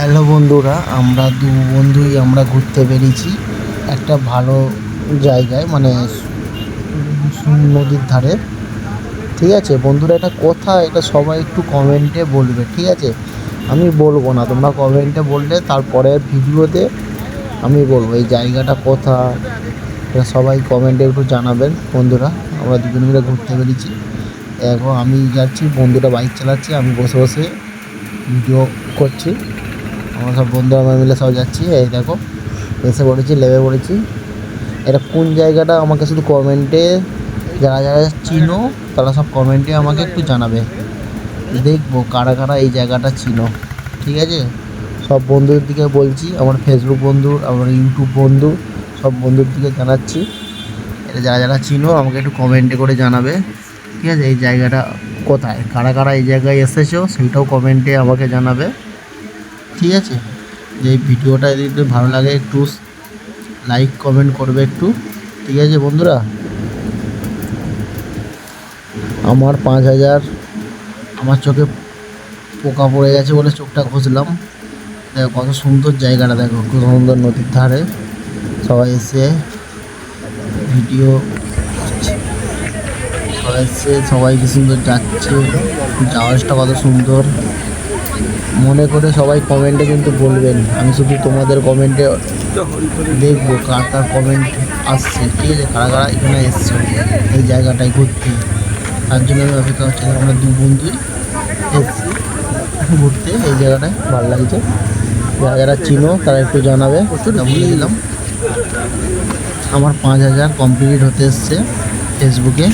Hello বন্ধুরা, আমরা দু বন্ধুই আমরা ঘুরতে বেরিয়েছি একটা ভালো জায়গায়, মানে নদীর ধারে। ঠিক আছে বন্ধুরা, এটা কোথায় এটা সবাই একটু কমেন্টে বলবে, ঠিক আছে? আমি বলবো না, তোমরা কমেন্টে বললে তারপরে ভিডিওতে আমি বলবো এই জায়গাটা কোথায়। এটা সবাই কমেন্টে একটু জানাবেন বন্ধুরা। আমরা দুজন মিলে ঘুরতে বেরিয়েছি। এখন আমি যাচ্ছি, বন্ধুটা বাইক চালাচ্ছে, আমি বসে বসে ভিডিও করছি। আমরা সব বন্ধুরা মিলে সব যাচ্ছি। এই দেখো এসে পড়েছি, লেবে পড়েছি। এটা কোন জায়গাটা আমাকে শুধু কমেন্টে, যারা যারা চিনো তারা সব কমেন্টে আমাকে একটু জানাবে, দেখবো কারা কারা এই জায়গাটা চিনো। ঠিক আছে, সব বন্ধুদের দিকে বলছি, আমার ফেসবুক বন্ধু, আমার ইউটিউব বন্ধু, সব বন্ধুর দিকে জানাচ্ছি। এটা যারা যারা চিনো আমাকে একটু কমেন্টে করে জানাবে। ঠিক আছে, এই জায়গাটা কোথায়, কারা কারা এই জায়গায় এসেছো সেইটাও কমেন্টে আমাকে জানাবে। ঠিক আছে, যে এই ভিডিওটা যদি ভালো লাগে একটু লাইক কমেন্ট করবে একটু। ঠিক আছে বন্ধুরা, আমার 5,000, আমার চোখে পোকা পড়ে গেছে বলে চোখটা ঘষলাম। দেখো কত সুন্দর জায়গাটা, দেখো কত সুন্দর নদীর ধারে সবাই এসে ভিডিও করছে। সবাই এসছে, সবাই কি সুন্দর যাচ্ছে, জাহাজটা কত সুন্দর। মনে করে সবাই কমেন্টে কিন্তু বলবেন, আমি শুধু তোমাদের কমেন্টে দেখবো কার কার কমেন্ট আসছে। ঠিক আছে, কারা কারা এখানে এসছে এই জায়গাটায় ঘুরতে, তার জন্য আমি অপেক্ষা করছি। আমরা দু বন্ধুই এসছি ঘুরতে এই জায়গাটায়, ভালো লাগছে। যারা যারা চিনো তারা একটু জানাবে। বলে দিলাম আমার 5,000 কমপ্লিট হতে এসছে ফেসবুকে।